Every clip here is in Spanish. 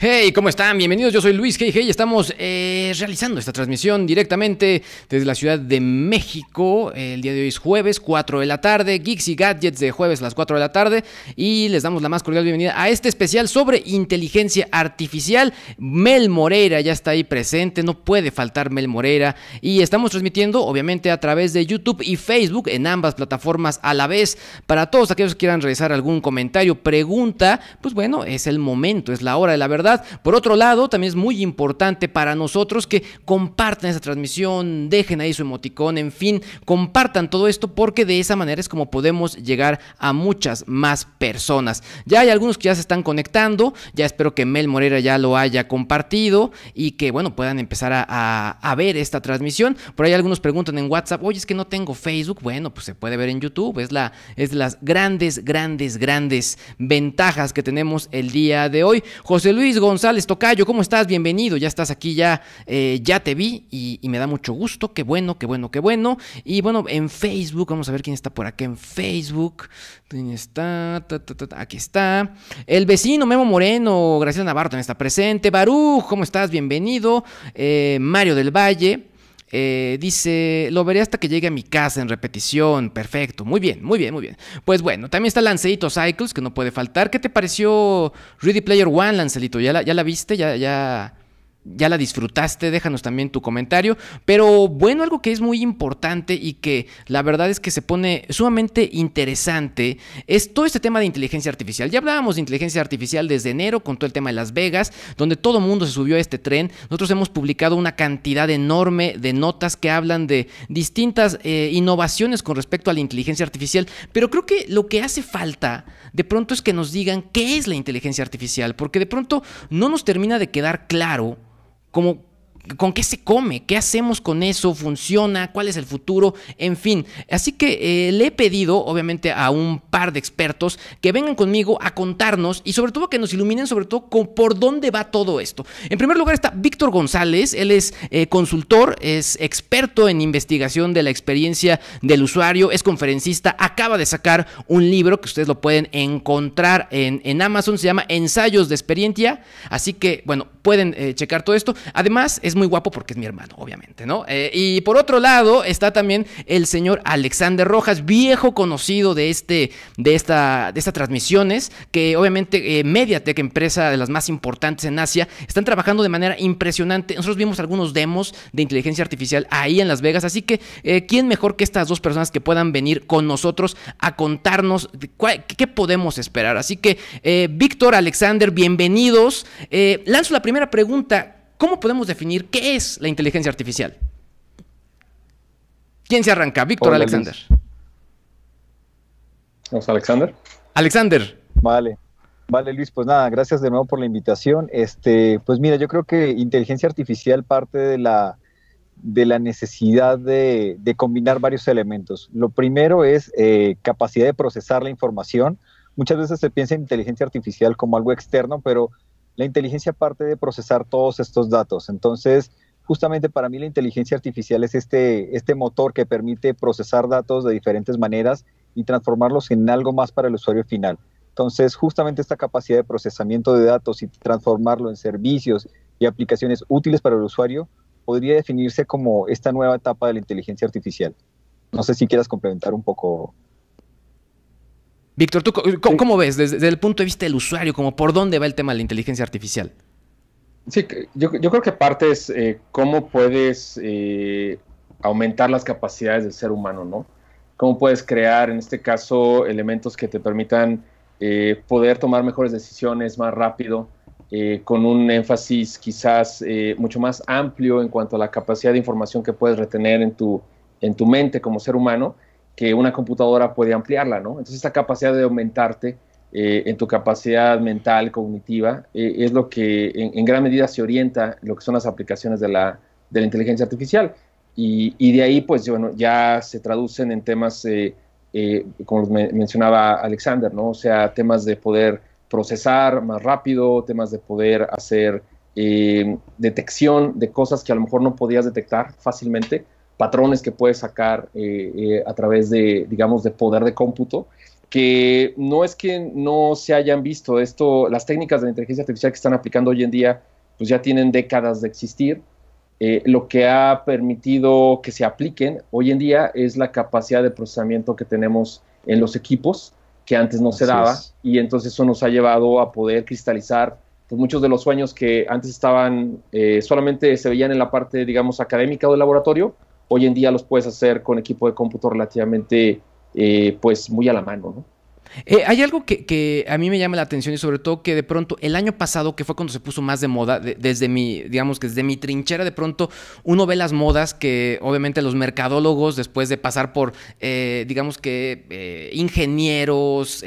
Hey, ¿cómo están? Bienvenidos, yo soy Luis Hey Hey, estamos realizando esta transmisión directamente desde la Ciudad de México. El día de hoy es jueves, 4 de la tarde, Geeks y Gadgets de jueves a las 4 de la tarde, y les damos la más cordial bienvenida a este especial sobre inteligencia artificial. Mel Moreira ya está ahí presente, no puede faltar Mel Moreira, y estamos transmitiendo obviamente a través de YouTube y Facebook en ambas plataformas a la vez. Para todos aquellos que quieran realizar algún comentario, pregunta, pues bueno, es el momento, es la hora de la verdad. Por otro lado, también es muy importante para nosotros que compartan esta transmisión, dejen ahí su emoticón, en fin, compartan todo esto, porque de esa manera es como podemos llegar a muchas más personas. Ya hay algunos que ya se están conectando, ya espero que Mel Moreira ya lo haya compartido y que, bueno, puedan empezar a ver esta transmisión. Por ahí algunos preguntan en WhatsApp, oye, es que no tengo Facebook. Bueno, pues se puede ver en YouTube, es de las grandes ventajas que tenemos el día de hoy. José Luis González Tocayo, ¿cómo estás? Bienvenido, ya estás aquí, ya te vi y me da mucho gusto, qué bueno. Y bueno, en Facebook, vamos a ver quién está por acá en Facebook. ¿Quién está? Aquí está. El vecino Memo Moreno, Graciela Navarro también está presente. Baruch, ¿cómo estás? Bienvenido. Mario del Valle. Dice, lo veré hasta que llegue a mi casa en repetición. Perfecto, muy bien. Pues bueno, también está Lancelito Cycles, que no puede faltar. ¿Qué te pareció Ready Player One, Lancelito? ¿Ya la viste? ¿Ya la disfrutaste? Déjanos también tu comentario. Pero bueno, algo que es muy importante y que la verdad es que se pone sumamente interesante es todo este tema de inteligencia artificial. Ya hablábamos de inteligencia artificial desde enero con todo el tema de Las Vegas, donde todo el mundo se subió a este tren. Nosotros hemos publicado una cantidad enorme de notas que hablan de distintas innovaciones con respecto a la inteligencia artificial, pero creo que lo que hace falta de pronto es que nos digan qué es la inteligencia artificial, porque de pronto no nos termina de quedar claro ¿con qué se come? ¿Qué hacemos con eso? ¿Funciona? ¿Cuál es el futuro? En fin, así que le he pedido obviamente a un par de expertos que vengan conmigo a contarnos y sobre todo que nos iluminen sobre todo por dónde va todo esto. En primer lugar está Víctor González, él es consultor, es experto en investigación de la experiencia del usuario, es conferencista, acaba de sacar un libro que ustedes lo pueden encontrar en Amazon, se llama Ensayos de Experiencia, así que bueno, pueden checar todo esto. Además es muy guapo porque es mi hermano, obviamente, ¿no? Y por otro lado está también el señor Alexander Rojas, viejo conocido de estas transmisiones, que obviamente Mediatek, empresa de las más importantes en Asia, están trabajando de manera impresionante. Nosotros vimos algunos demos de inteligencia artificial ahí en Las Vegas, así que ¿quién mejor que estas dos personas que puedan venir con nosotros a contarnos qué podemos esperar? Así que Víctor, Alexander, bienvenidos. Lanzo la primera pregunta. ¿Cómo podemos definir qué es la inteligencia artificial? ¿Quién se arranca? Víctor, Hola, Alexander. ¿Vamos, Alexander? Alexander. Vale, Luis, pues nada, gracias de nuevo por la invitación. Pues mira, yo creo que inteligencia artificial parte de la necesidad de combinar varios elementos. Lo primero es capacidad de procesar la información. Muchas veces se piensa en inteligencia artificial como algo externo, pero la inteligencia parte de procesar todos estos datos. Entonces, justamente para mí la inteligencia artificial es este motor que permite procesar datos de diferentes maneras y transformarlos en algo más para el usuario final. Entonces, justamente esta capacidad de procesamiento de datos y transformarlo en servicios y aplicaciones útiles para el usuario podría definirse como esta nueva etapa de la inteligencia artificial. No sé si quieras complementar un poco. Víctor, ¿tú cómo ves desde el punto de vista del usuario, como por dónde va el tema de la inteligencia artificial? Sí, yo creo que parte es cómo puedes aumentar las capacidades del ser humano, ¿no? Cómo puedes crear, en este caso, elementos que te permitan poder tomar mejores decisiones más rápido, con un énfasis quizás mucho más amplio en cuanto a la capacidad de información que puedes retener en tu mente como ser humano, que una computadora puede ampliarla, ¿no? Entonces, esta capacidad de aumentarte en tu capacidad mental, cognitiva, es lo que en gran medida se orienta lo que son las aplicaciones de la inteligencia artificial. Y de ahí, pues, bueno, ya se traducen en temas, como mencionaba Alexander, ¿no? O sea, temas de poder procesar más rápido, temas de poder hacer detección de cosas que a lo mejor no podías detectar fácilmente, patrones que puedes sacar a través de, digamos, de poder de cómputo, que no es que no se hayan visto esto, las técnicas de la inteligencia artificial que están aplicando hoy en día, pues ya tienen décadas de existir. Lo que ha permitido que se apliquen hoy en día es la capacidad de procesamiento que tenemos en los equipos, que antes no se daba, y entonces eso nos ha llevado a poder cristalizar pues, muchos de los sueños que antes estaban, solamente se veían en la parte, digamos, académica o de laboratorio, hoy en día los puedes hacer con equipo de cómputo relativamente, pues, muy a la mano, ¿no? Hay algo que a mí me llama la atención y sobre todo que de pronto el año pasado, que fue cuando se puso más de moda, desde mi trinchera de pronto uno ve las modas que obviamente los mercadólogos después de pasar por ingenieros,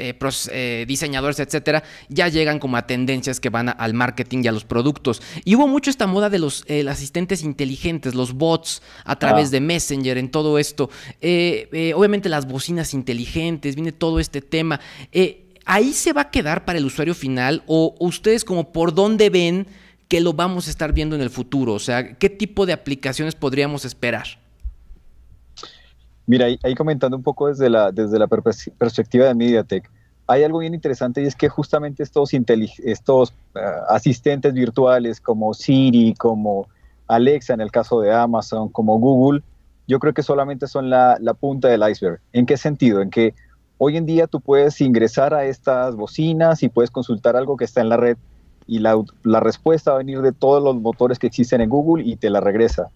diseñadores, etcétera, ya llegan como a tendencias que van al marketing y a los productos. Y hubo mucho esta moda de los asistentes inteligentes, los bots a través de Messenger, en todo esto. Obviamente las bocinas inteligentes, viene todo este tema. ¿Ahí se va a quedar para el usuario final o ustedes como por dónde ven que lo vamos a estar viendo en el futuro? O sea, ¿qué tipo de aplicaciones podríamos esperar? Mira, ahí comentando un poco desde la perspectiva de MediaTek, hay algo bien interesante y es que justamente estos asistentes virtuales como Siri, como Alexa en el caso de Amazon, como Google, yo creo que solamente son la punta del iceberg. ¿En qué sentido? En que hoy en día tú puedes ingresar a estas bocinas y puedes consultar algo que está en la red y la respuesta va a venir de todos los motores que existen en Google y te la regresa.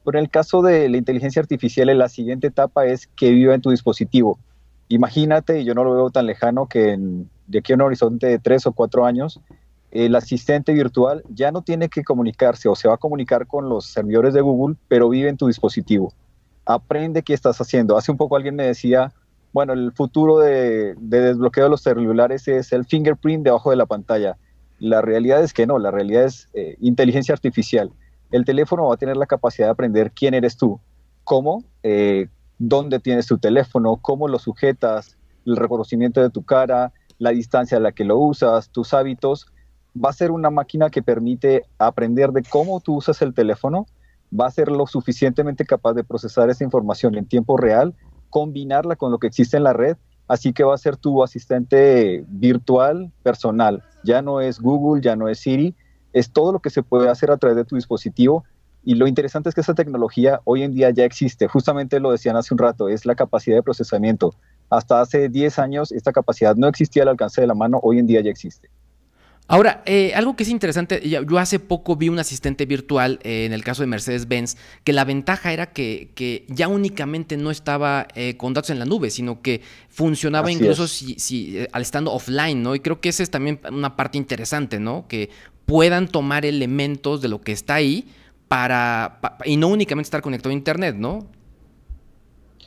Pero en el caso de la inteligencia artificial, la siguiente etapa es que viva en tu dispositivo. Imagínate, y yo no lo veo tan lejano, que de aquí a un horizonte de 3 o 4 años, el asistente virtual ya no tiene que comunicarse o se va a comunicar con los servidores de Google, pero vive en tu dispositivo. Aprende qué estás haciendo. Hace un poco alguien me decía, bueno, el futuro de desbloqueo de los celulares es el fingerprint debajo de la pantalla. La realidad es que no, la realidad es inteligencia artificial. El teléfono va a tener la capacidad de aprender quién eres tú, cómo, dónde tienes tu teléfono, cómo lo sujetas, el reconocimiento de tu cara, la distancia a la que lo usas, tus hábitos. Va a ser una máquina que permite aprender de cómo tú usas el teléfono, va a ser lo suficientemente capaz de procesar esa información en tiempo real, combinarla con lo que existe en la red, así que va a ser tu asistente virtual personal. Ya no es Google, ya no es Siri, es todo lo que se puede hacer a través de tu dispositivo. Y lo interesante es que esta tecnología hoy en día ya existe, justamente lo decían hace un rato, es la capacidad de procesamiento. Hasta hace 10 años esta capacidad no existía al alcance de la mano, hoy en día ya existe. Ahora, algo que es interesante, yo hace poco vi un asistente virtual en el caso de Mercedes-Benz, que la ventaja era que ya únicamente no estaba con datos en la nube, sino que funcionaba así incluso al estando offline, ¿no? Y creo que esa es también una parte interesante, ¿no? Que puedan tomar elementos de lo que está ahí y no únicamente estar conectado a internet, ¿no?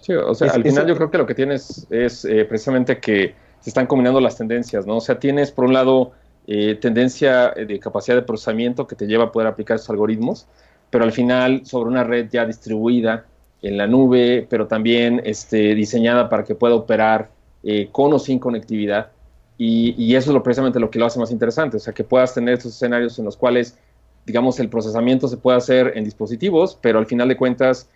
Sí, o sea, al final yo creo que lo que tienes es precisamente que se están combinando las tendencias, ¿no? O sea, tienes por un lado tendencia de capacidad de procesamiento que te lleva a poder aplicar esos algoritmos, pero al final sobre una red ya distribuida en la nube, pero también diseñada para que pueda operar con o sin conectividad, y eso es precisamente lo que lo hace más interesante, o sea, que puedas tener estos escenarios en los cuales, digamos, el procesamiento se puede hacer en dispositivos, pero al final de cuentas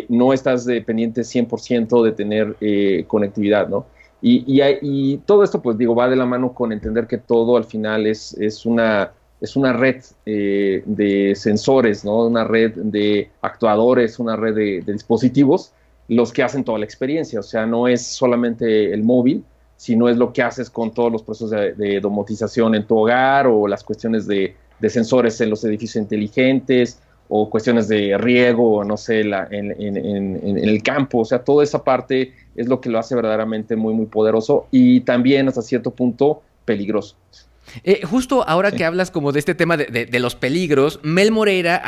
no estás dependiente 100% de tener conectividad, ¿no? Y todo esto, pues digo, va de la mano con entender que todo al final es una red de sensores, ¿no? Una red de actuadores, una red de dispositivos, los que hacen toda la experiencia. O sea, no es solamente el móvil, sino es lo que haces con todos los procesos de domotización en tu hogar o las cuestiones de sensores en los edificios inteligentes o cuestiones de riego, no sé, en el campo. O sea, toda esa parte es lo que lo hace verdaderamente muy, muy poderoso y también hasta cierto punto peligroso. Justo ahora que hablas como de este tema de los peligros, Mel Moreira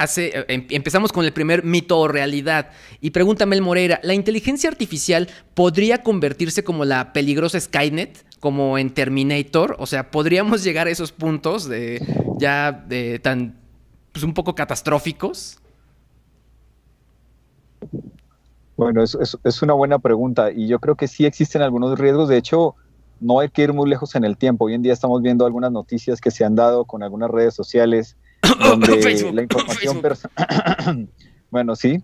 empezamos con el primer mito o realidad, y pregunta Mel Moreira, ¿la inteligencia artificial podría convertirse como la peligrosa Skynet, como en Terminator? O sea, ¿podríamos llegar a esos puntos tan pues un poco catastróficos? Bueno, es una buena pregunta y yo creo que sí existen algunos riesgos. De hecho, no hay que ir muy lejos en el tiempo. Hoy en día estamos viendo algunas noticias que se han dado con algunas redes sociales donde Facebook, la información bueno, sí,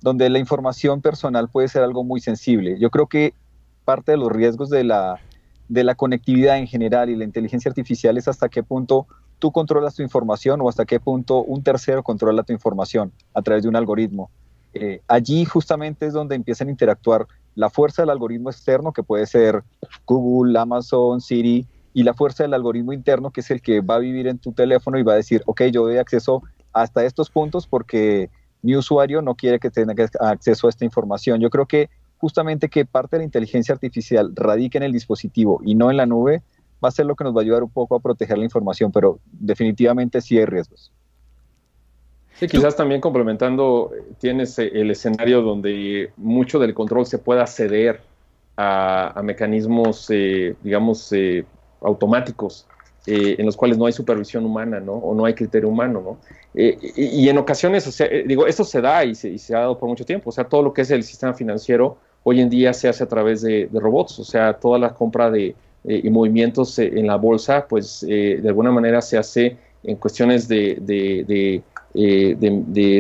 donde la información personal puede ser algo muy sensible. Yo creo que parte de los riesgos de la conectividad en general y la inteligencia artificial es hasta qué punto tú controlas tu información o hasta qué punto un tercero controla tu información a través de un algoritmo. Allí justamente es donde empiezan a interactuar la fuerza del algoritmo externo, que puede ser Google, Amazon, Siri, y la fuerza del algoritmo interno, que es el que va a vivir en tu teléfono y va a decir, ok, yo doy acceso hasta estos puntos porque mi usuario no quiere que tenga acceso a esta información. Yo creo que justamente que parte de la inteligencia artificial radique en el dispositivo y no en la nube, va a ser lo que nos va a ayudar un poco a proteger la información, pero definitivamente sí hay riesgos. Sí, quizás también complementando, tienes el escenario donde mucho del control se pueda ceder a mecanismos, digamos, automáticos, en los cuales no hay supervisión humana, ¿no? O no hay criterio humano, ¿no? Y en ocasiones, o sea, digo, esto se da y se ha dado por mucho tiempo. O sea, todo lo que es el sistema financiero hoy en día se hace a través de robots. O sea, toda la compra y movimientos en la bolsa, pues de alguna manera se hace en cuestiones de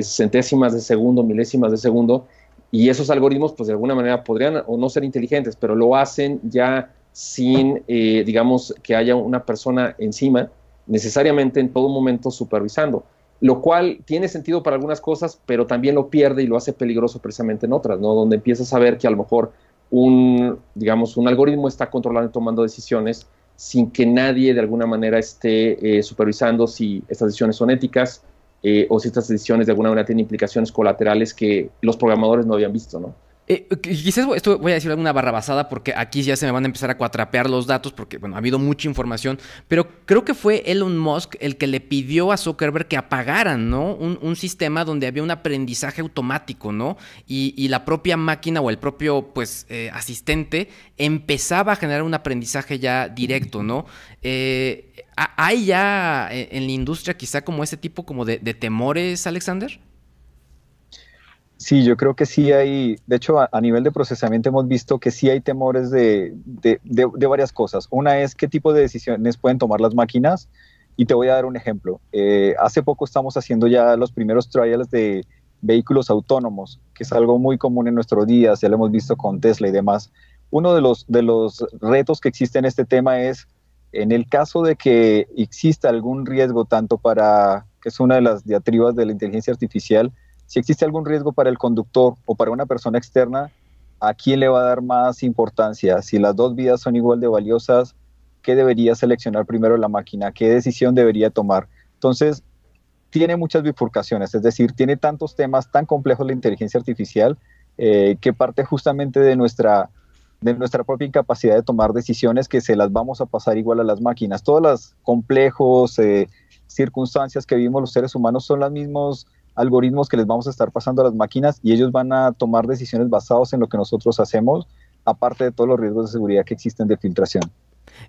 centésimas de segundo, milésimas de segundo, y esos algoritmos pues de alguna manera podrían o no ser inteligentes, pero lo hacen ya sin, digamos, que haya una persona encima, necesariamente en todo momento supervisando, lo cual tiene sentido para algunas cosas, pero también lo pierde y lo hace peligroso precisamente en otras, ¿no? Donde empiezas a ver que a lo mejor digamos, un algoritmo está controlando y tomando decisiones sin que nadie de alguna manera esté supervisando si estas decisiones son éticas, o si estas decisiones de alguna manera tienen implicaciones colaterales que los programadores no habían visto, ¿no? Quizás esto voy a decir alguna barrabasada porque aquí ya se me van a empezar a cuatrapear los datos porque, bueno, ha habido mucha información, pero creo que fue Elon Musk el que le pidió a Zuckerberg que apagaran, ¿no? Un sistema donde había un aprendizaje automático, ¿no? Y la propia máquina o el propio, pues, asistente empezaba a generar un aprendizaje ya directo, ¿no? ¿Hay ya en la industria quizá como ese tipo como de temores, Alexander? Sí, yo creo que sí hay, de hecho a nivel de procesamiento hemos visto que sí hay temores de varias cosas. Una es qué tipo de decisiones pueden tomar las máquinas y te voy a dar un ejemplo. Hace poco estamos haciendo ya los primeros trials de vehículos autónomos, que es algo muy común en nuestros días, ya lo hemos visto con Tesla y demás. Uno de los retos que existe en este tema es, en el caso de que exista algún riesgo, tanto para, que es una de las diatribas de la inteligencia artificial, si existe algún riesgo para el conductor o para una persona externa, ¿a quién le va a dar más importancia? Si las dos vidas son igual de valiosas, ¿qué debería seleccionar primero la máquina? ¿Qué decisión debería tomar? Entonces, tiene muchas bifurcaciones, es decir, tiene tantos temas tan complejos la inteligencia artificial que parte justamente de nuestra propia incapacidad de tomar decisiones que se las vamos a pasar igual a las máquinas. Todas las complejos circunstancias que vivimos los seres humanos son los mismos algoritmos que les vamos a estar pasando a las máquinas y ellos van a tomar decisiones basadas en lo que nosotros hacemos, aparte de todos los riesgos de seguridad que existen de filtración.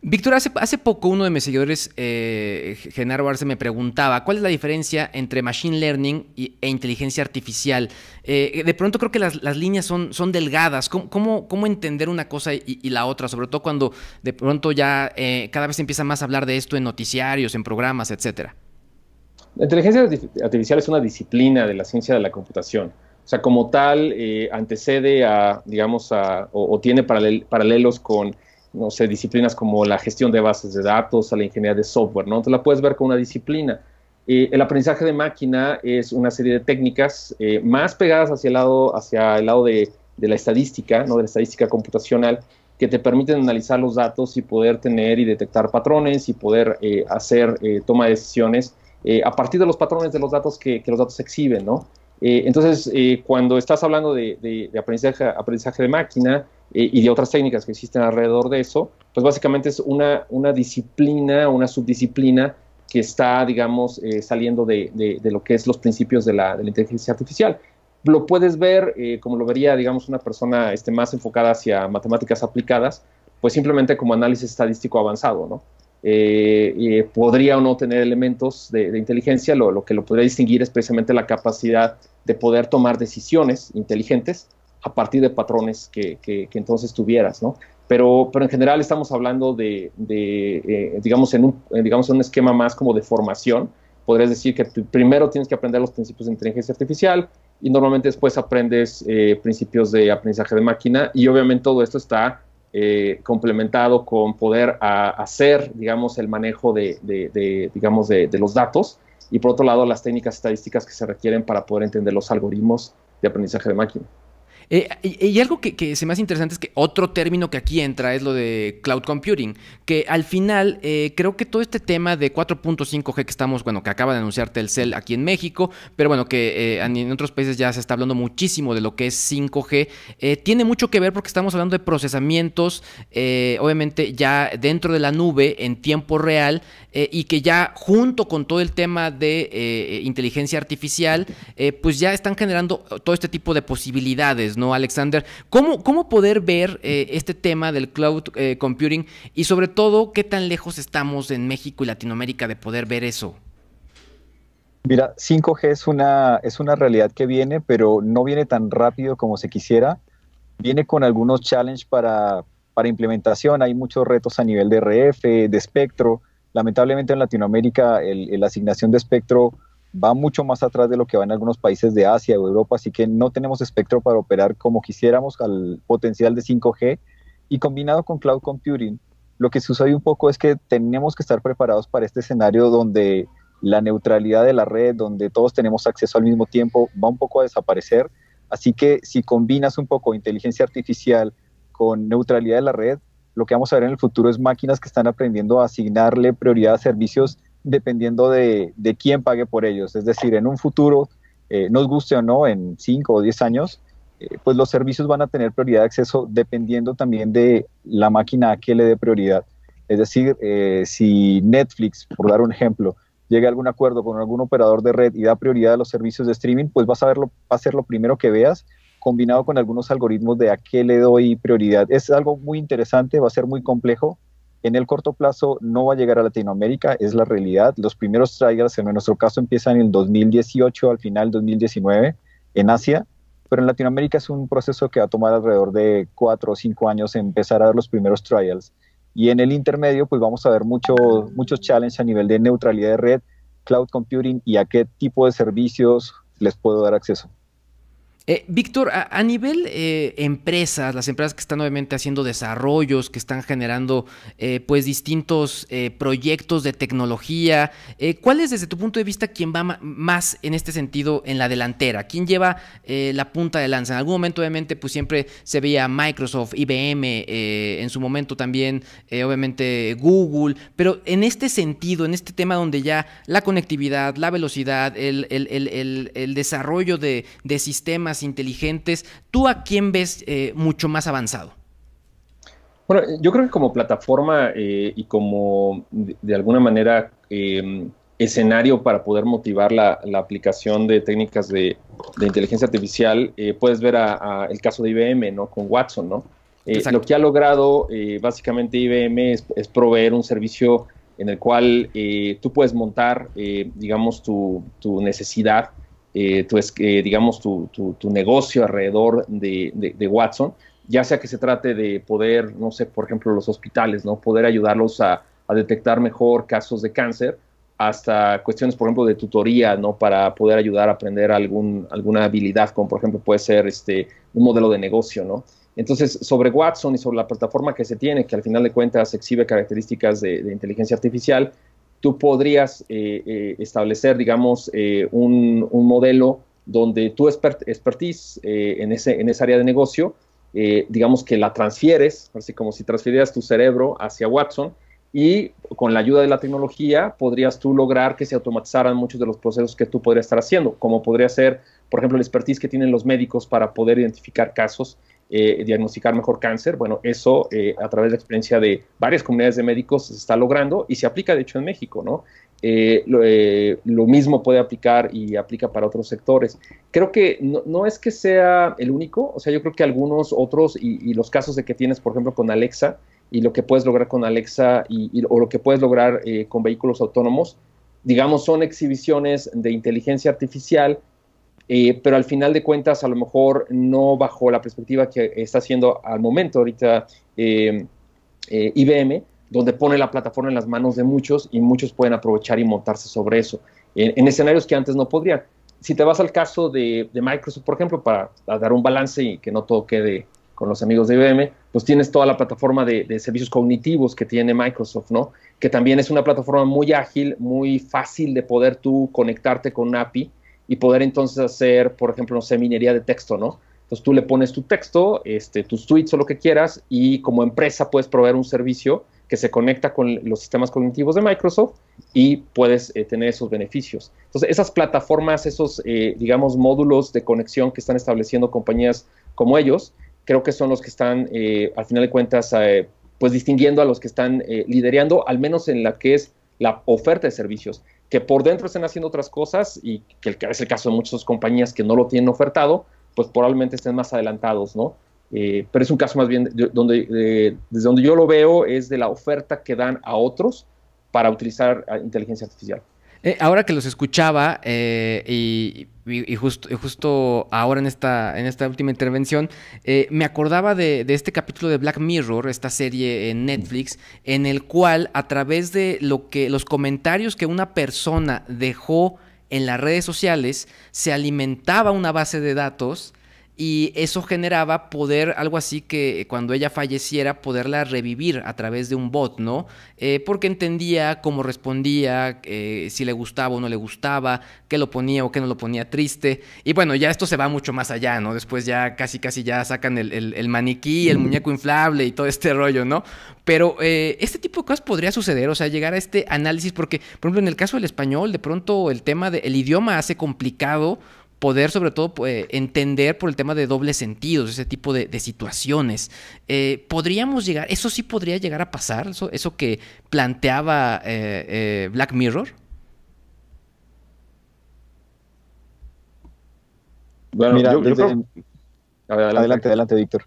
Víctor, hace poco uno de mis seguidores, Genaro Arce, me preguntaba ¿cuál es la diferencia entre Machine Learning e inteligencia artificial? De pronto creo que las líneas son delgadas. ¿Cómo entender una cosa y la otra? Sobre todo cuando de pronto ya cada vez se empieza más a hablar de esto en noticiarios, en programas, etcétera. La inteligencia artificial es una disciplina de la ciencia de la computación. O sea, como tal, antecede a, digamos, o tiene paralelos con, no sé, disciplinas como la gestión de bases de datos, a la ingeniería de software, ¿no? Entonces la puedes ver como una disciplina. El aprendizaje de máquina es una serie de técnicas más pegadas hacia el lado de la estadística, ¿no? De la estadística computacional, que te permiten analizar los datos y poder tener y detectar patrones y poder hacer toma de decisiones a partir de los patrones de los datos que los datos exhiben, ¿no? Entonces, cuando estás hablando de aprendizaje de máquina y de otras técnicas que existen alrededor de eso, pues básicamente es una disciplina, una subdisciplina que está, digamos, saliendo de lo que es los principios de la inteligencia artificial. Lo puedes ver, como lo vería, digamos, una persona más enfocada hacia matemáticas aplicadas, pues simplemente como análisis estadístico avanzado, ¿no? Podría o no tener elementos de inteligencia, lo que lo podría distinguir es precisamente la capacidad de poder tomar decisiones inteligentes a partir de patrones que entonces tuvieras, ¿no? Pero en general estamos hablando digamos, en un esquema más como de formación. Podrías decir que primero tienes que aprender los principios de inteligencia artificial y normalmente después aprendes principios de aprendizaje de máquina y obviamente todo esto está complementado con poder hacer, digamos, el manejo de los datos, y por otro lado las técnicas estadísticas que se requieren para poder entender los algoritmos de aprendizaje de máquina. Y algo que se me hace interesante es que otro término que aquí entra es lo de cloud computing, que al final creo que todo este tema de 4.5G que estamos, bueno, que acaba de anunciar Telcel aquí en México, pero bueno, que en otros países ya se está hablando muchísimo de lo que es 5G, tiene mucho que ver porque estamos hablando de procesamientos, obviamente ya dentro de la nube en tiempo real, y que ya junto con todo el tema de inteligencia artificial, pues ya están generando todo este tipo de posibilidades, ¿no, Alexander? ¿Cómo poder ver este tema del cloud computing y sobre todo qué tan lejos estamos en México y Latinoamérica de poder ver eso? Mira, 5G es una realidad que viene, pero no viene tan rápido como se quisiera. Viene con algunos challenges para implementación. Hay muchos retos a nivel de RF, de espectro. Lamentablemente en Latinoamérica la asignación de espectro va mucho más atrás de lo que va en algunos países de Asia o Europa, así que no tenemos espectro para operar como quisiéramos al potencial de 5G. Y combinado con cloud computing, lo que sucede un poco es que tenemos que estar preparados para este escenario donde la neutralidad de la red, donde todos tenemos acceso al mismo tiempo, va un poco a desaparecer. Así que si combinas un poco inteligencia artificial con neutralidad de la red, lo que vamos a ver en el futuro es máquinas que están aprendiendo a asignarle prioridad a servicios dependiendo de quién pague por ellos. Es decir, en un futuro, nos guste o no, en 5 o 10 años, pues los servicios van a tener prioridad de acceso dependiendo también de la máquina a qué le dé prioridad. Es decir, si Netflix, por dar un ejemplo, llega a algún acuerdo con algún operador de red y da prioridad a los servicios de streaming, pues va a ser lo primero que veas, combinado con algunos algoritmos de a qué le doy prioridad. Es algo muy interesante, va a ser muy complejo. En el corto plazo no va a llegar a Latinoamérica, es la realidad. Los primeros trials en nuestro caso empiezan en el 2018, al final 2019, en Asia, pero en Latinoamérica es un proceso que va a tomar alrededor de 4 o 5 años empezar a ver los primeros trials. Y en el intermedio, pues vamos a ver muchos challenges a nivel de neutralidad de red, cloud computing y a qué tipo de servicios les puedo dar acceso. Víctor, a nivel empresas, las empresas que están obviamente haciendo desarrollos, que están generando pues distintos proyectos de tecnología, ¿cuál es desde tu punto de vista quien va más en este sentido en la delantera? ¿Quién lleva la punta de lanza? En algún momento obviamente pues siempre se veía Microsoft, IBM, en su momento también obviamente Google, pero en este sentido, en este tema donde ya la conectividad, la velocidad, el desarrollo de sistemas inteligentes, ¿tú a quién ves mucho más avanzado? Bueno, yo creo que como plataforma y como de alguna manera escenario para poder motivar la aplicación de técnicas de inteligencia artificial, puedes ver el caso de IBM, ¿no? Con Watson, ¿no? Lo que ha logrado básicamente IBM es proveer un servicio en el cual tú puedes montar, digamos, tu necesidad, digamos, tu negocio alrededor de Watson, ya sea que se trate de poder, no sé, por ejemplo, los hospitales, ¿no? Poder ayudarlos a detectar mejor casos de cáncer, hasta cuestiones, por ejemplo, de tutoría, ¿no? Para poder ayudar a aprender alguna habilidad, como por ejemplo puede ser un modelo de negocio, ¿no? Entonces, sobre Watson y sobre la plataforma que se tiene, que al final de cuentas exhibe características de inteligencia artificial, tú podrías establecer, digamos, un modelo donde tu expertise en esa área de negocio, digamos que la transfieres, así como si transfirieras tu cerebro hacia Watson, y con la ayuda de la tecnología podrías tú lograr que se automatizaran muchos de los procesos que tú podrías estar haciendo, como podría ser, por ejemplo, el expertise que tienen los médicos para poder identificar casos, diagnosticar mejor cáncer. Bueno, eso a través de la experiencia de varias comunidades de médicos se está logrando y se aplica de hecho en México, ¿no? Lo mismo puede aplicar y aplica para otros sectores. Creo que no es que sea el único, o sea, yo creo que algunos otros y los casos de que tienes, por ejemplo, con Alexa y lo que puedes lograr con Alexa o lo que puedes lograr con vehículos autónomos, digamos, son exhibiciones de inteligencia artificial, pero al final de cuentas a lo mejor no bajo la perspectiva que está haciendo al momento ahorita IBM, donde pone la plataforma en las manos de muchos y muchos pueden aprovechar y montarse sobre eso, en escenarios que antes no podrían. Si te vas al caso de Microsoft, por ejemplo, para dar un balance y que no todo quede con los amigos de IBM, pues tienes toda la plataforma de servicios cognitivos que tiene Microsoft, ¿no? Que también es una plataforma muy ágil, muy fácil de poder tú conectarte con un API y poder entonces hacer, por ejemplo, no sé, minería de texto, ¿no? Entonces tú le pones tu texto, tus tweets o lo que quieras, y como empresa puedes proveer un servicio que se conecta con los sistemas cognitivos de Microsoft y puedes tener esos beneficios. Entonces, esas plataformas, esos, digamos, módulos de conexión que están estableciendo compañías como ellos, creo que son los que están, al final de cuentas, pues distinguiendo a los que están liderando, al menos en la que es la oferta de servicios, que por dentro estén haciendo otras cosas y que es el caso de muchas compañías que no lo tienen ofertado, pues probablemente estén más adelantados, ¿no? Pero es un caso más bien desde donde yo lo veo es de la oferta que dan a otros para utilizar inteligencia artificial. Ahora que los escuchaba justo ahora en esta última intervención, me acordaba de este capítulo de Black Mirror, esta serie en Netflix, en el cual a través de los comentarios que una persona dejó en las redes sociales se alimentaba una base de datos. Y eso generaba poder, algo así que cuando ella falleciera, poderla revivir a través de un bot, ¿no? Porque entendía cómo respondía, si le gustaba o no le gustaba, qué lo ponía o qué no lo ponía triste. Y bueno, ya esto se va mucho más allá, ¿no? Después ya casi ya sacan el maniquí, el muñeco inflable y todo este rollo, ¿no? Pero este tipo de cosas podría suceder, o sea, llegar a este análisis, porque, por ejemplo, en el caso del español, de pronto el tema del idioma hace complicado poder sobre todo entender por el tema de dobles sentidos, ese tipo de situaciones. ¿Podríamos llegar, eso sí podría llegar a pasar, eso que planteaba Black Mirror? Bueno, mira, yo creo... Adelante, Víctor.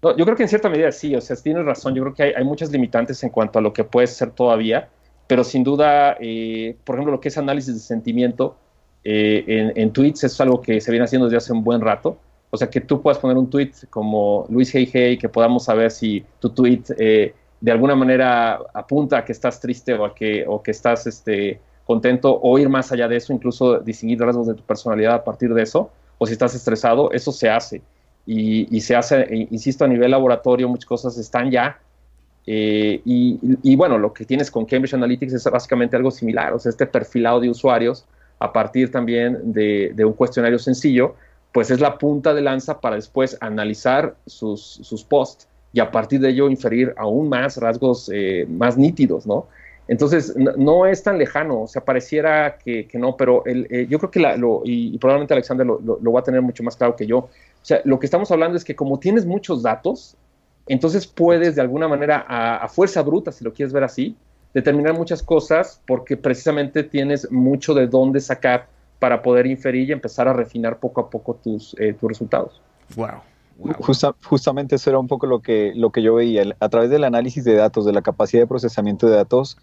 No, yo creo que en cierta medida sí, o sea, tienes razón, yo creo que hay muchas limitantes en cuanto a lo que puede ser todavía, pero sin duda, por ejemplo, lo que es análisis de sentimiento, en tweets es algo que se viene haciendo desde hace un buen rato. O sea, que tú puedas poner un tweet como Luis Hey Hey, que podamos saber si tu tweet de alguna manera apunta a que estás triste o que estás contento, o ir más allá de eso, incluso distinguir rasgos de tu personalidad a partir de eso, o si estás estresado, eso se hace. Y se hace, insisto, a nivel laboratorio, muchas cosas están ya. Y bueno, lo que tienes con Cambridge Analytics es básicamente algo similar, o sea, este perfilado de usuarios a partir también de un cuestionario sencillo, pues es la punta de lanza para después analizar sus posts y a partir de ello inferir aún más rasgos más nítidos, ¿no? Entonces, no es tan lejano, o sea, pareciera que no, pero yo creo que y probablemente Alexander lo va a tener mucho más claro que yo. O sea, lo que estamos hablando es que como tienes muchos datos, entonces puedes de alguna manera, a fuerza bruta, si lo quieres ver así, determinar muchas cosas porque precisamente tienes mucho de dónde sacar para poder inferir y empezar a refinar poco a poco tus resultados. Wow. Justamente eso era un poco lo que yo veía. A través del análisis de datos, de la capacidad de procesamiento de datos,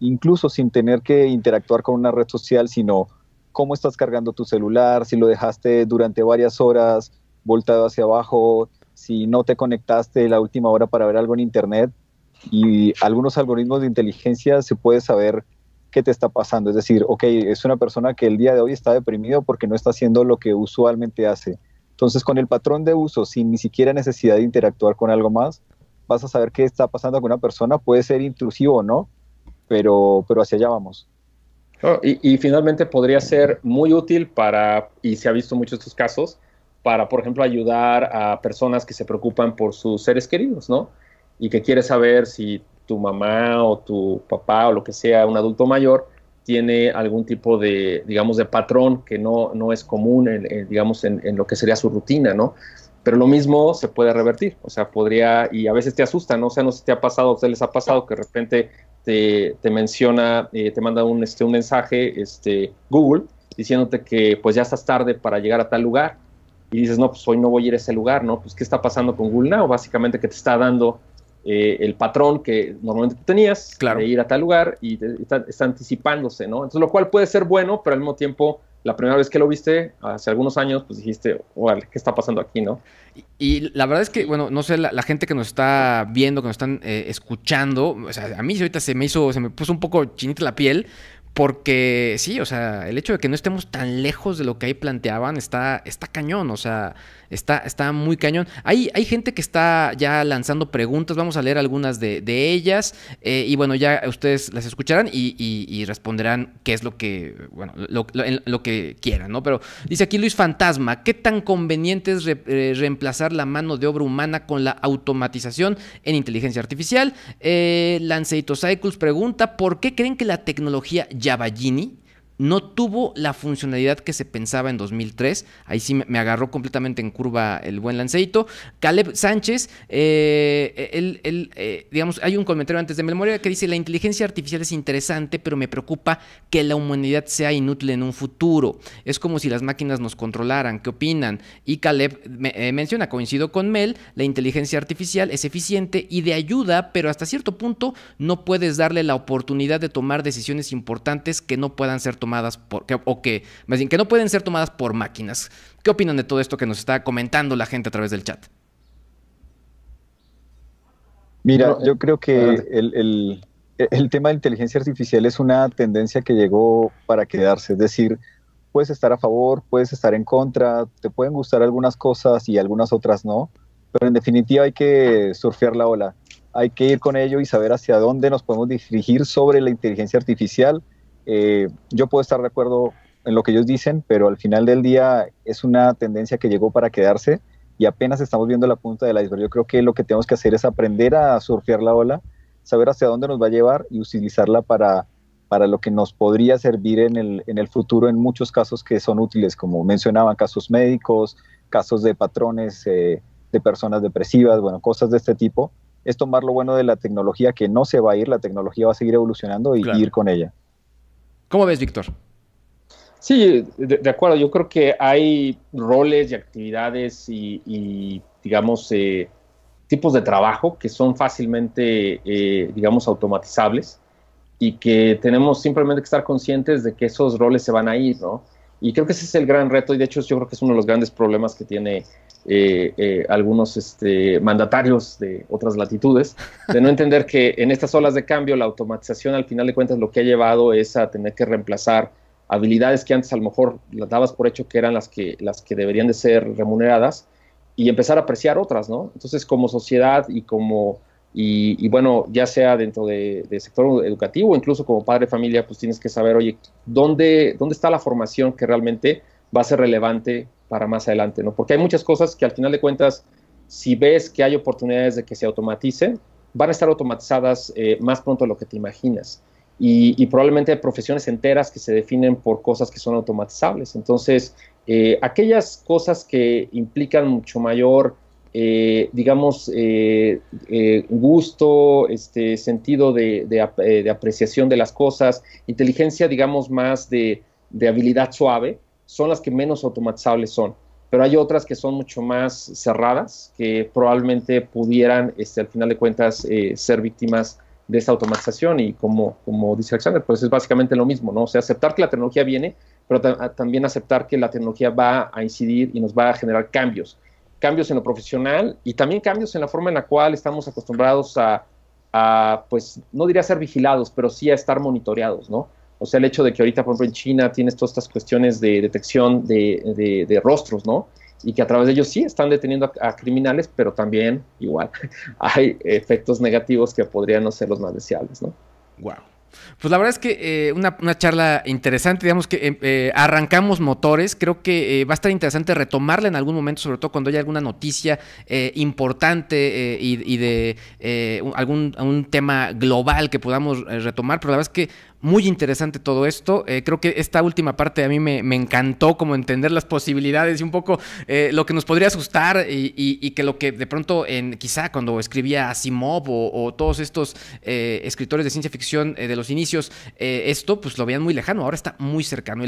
incluso sin tener que interactuar con una red social, sino cómo estás cargando tu celular, si lo dejaste durante varias horas volteado hacia abajo, si no te conectaste la última hora para ver algo en internet, y algunos algoritmos de inteligencia se puede saber qué te está pasando. Es decir, ok, es una persona que el día de hoy está deprimido porque no está haciendo lo que usualmente hace. Entonces, con el patrón de uso, sin ni siquiera necesidad de interactuar con algo más, vas a saber qué está pasando con una persona. Puede ser intrusivo o no, pero hacia allá vamos. Oh, y finalmente podría ser muy útil y se ha visto muchos estos casos, para, por ejemplo, ayudar a personas que se preocupan por sus seres queridos, ¿no? Y que quieres saber si tu mamá o tu papá o lo que sea, un adulto mayor, tiene algún tipo de, digamos, de patrón que no es común, digamos, en lo que sería su rutina, ¿no? Pero lo mismo se puede revertir, o sea, y a veces te asusta, ¿no? O sea, no sé si te ha pasado, a ustedes les ha pasado que de repente te menciona, te manda un mensaje, Google, diciéndote que pues ya estás tarde para llegar a tal lugar, y dices, no, pues hoy no voy a ir a ese lugar, ¿no? Pues, ¿qué está pasando con Google Now? Básicamente que te está dando el patrón que normalmente tú tenías, claro, de ir a tal lugar, y está anticipándose, ¿no? Entonces, lo cual puede ser bueno, pero al mismo tiempo, la primera vez que lo viste, hace algunos años, pues dijiste, órale, ¿qué está pasando aquí, no? Y la verdad es que, bueno, no sé, la gente que nos está viendo, que nos están escuchando, o sea, a mí ahorita se me puso un poco chinita la piel, Porque sí, o sea, el hecho de que no estemos tan lejos de lo que ahí planteaban está cañón, o sea, está muy cañón. Hay gente que está ya lanzando preguntas, vamos a leer algunas de ellas, y bueno, ya ustedes las escucharán y responderán qué es lo que, bueno, lo que quieran, ¿no? Pero dice aquí Luis Fantasma, ¿qué tan conveniente es reemplazar la mano de obra humana con la automatización en inteligencia artificial? Lanceito Cycles pregunta, ¿por qué creen que la tecnología Java Genie no tuvo la funcionalidad que se pensaba en 2003? Ahí sí me agarró completamente en curva el buen Lanceito. Caleb Sánchez, digamos, hay un comentario antes de memoria que dice: la inteligencia artificial es interesante, pero me preocupa que la humanidad sea inútil en un futuro. Es como si las máquinas nos controlaran. ¿Qué opinan? Y Caleb menciona, coincido con Mel, la inteligencia artificial es eficiente y de ayuda, pero hasta cierto punto no puedes darle la oportunidad de tomar decisiones importantes que no puedan ser tomadas más bien, que no pueden ser tomadas por máquinas. ¿Qué opinan de todo esto que nos está comentando la gente a través del chat? Mira, yo creo que el tema de inteligencia artificial es una tendencia que llegó para quedarse. Es decir, puedes estar a favor, puedes estar en contra, te pueden gustar algunas cosas y algunas otras no, pero en definitiva hay que surfear la ola. Hay que ir con ello y saber hacia dónde nos podemos dirigir sobre la inteligencia artificial. Yo puedo estar de acuerdo en lo que ellos dicen, pero al final del día es una tendencia que llegó para quedarse y apenas estamos viendo la punta del iceberg. Yo creo que lo que tenemos que hacer es aprender a surfear la ola, saber hacia dónde nos va a llevar y utilizarla para lo que nos podría servir en el futuro en muchos casos que son útiles, como mencionaban, casos médicos, casos de patrones de personas depresivas, bueno, cosas de este tipo. Es tomar lo bueno de la tecnología, que no se va a ir, la tecnología va a seguir evolucionando y ir con ella. ¿Cómo ves, Víctor? Sí, de acuerdo. Yo creo que hay roles y actividades y digamos, tipos de trabajo que son fácilmente, digamos, automatizables y que tenemos simplemente que estar conscientes de que esos roles se van a ir, ¿no? Y creo que ese es el gran reto y de hecho yo creo que es uno de los grandes problemas que tiene algunos mandatarios de otras latitudes, de no entender que en estas olas de cambio la automatización al final de cuentas lo que ha llevado es a tener que reemplazar habilidades que antes a lo mejor las dabas por hecho que eran las que deberían de ser remuneradas y empezar a apreciar otras, ¿no? Entonces como sociedad y bueno, ya sea dentro de sector educativo, incluso como padre de familia, pues tienes que saber, oye, ¿dónde está la formación que realmente va a ser relevante para más adelante, ¿no? Porque hay muchas cosas que al final de cuentas, si ves que hay oportunidades de que se automaticen, van a estar automatizadas más pronto de lo que te imaginas. Y probablemente hay profesiones enteras que se definen por cosas que son automatizables. Entonces, aquellas cosas que implican mucho mayor digamos, gusto, sentido de apreciación de las cosas, inteligencia, digamos, más de habilidad suave, son las que menos automatizables son. Pero hay otras que son mucho más cerradas, que probablemente pudieran, al final de cuentas, ser víctimas de esta automatización. Y como dice Alexander, pues es básicamente lo mismo, ¿no? O sea, aceptar que la tecnología viene, pero también aceptar que la tecnología va a incidir y nos va a generar cambios en lo profesional y también cambios en la forma en la cual estamos acostumbrados a pues, no diría ser vigilados, pero sí a estar monitoreados, ¿no? O sea, el hecho de que ahorita, por ejemplo, en China tienes todas estas cuestiones de detección de rostros, ¿no? Y que a través de ellos sí están deteniendo a criminales, pero también, igual, hay efectos negativos que podrían no ser los más deseables, ¿no? Wow. Pues la verdad es que una charla interesante, digamos que arrancamos motores, creo que va a estar interesante retomarla en algún momento, sobre todo cuando haya alguna noticia importante y de algún tema global que podamos retomar, pero la verdad es que muy interesante todo esto. Creo que esta última parte a mí me encantó, como entender las posibilidades y un poco lo que nos podría asustar y que lo que de pronto quizá cuando escribía Asimov o todos estos escritores de ciencia ficción de los inicios, esto pues lo veían muy lejano, ahora está muy cercano.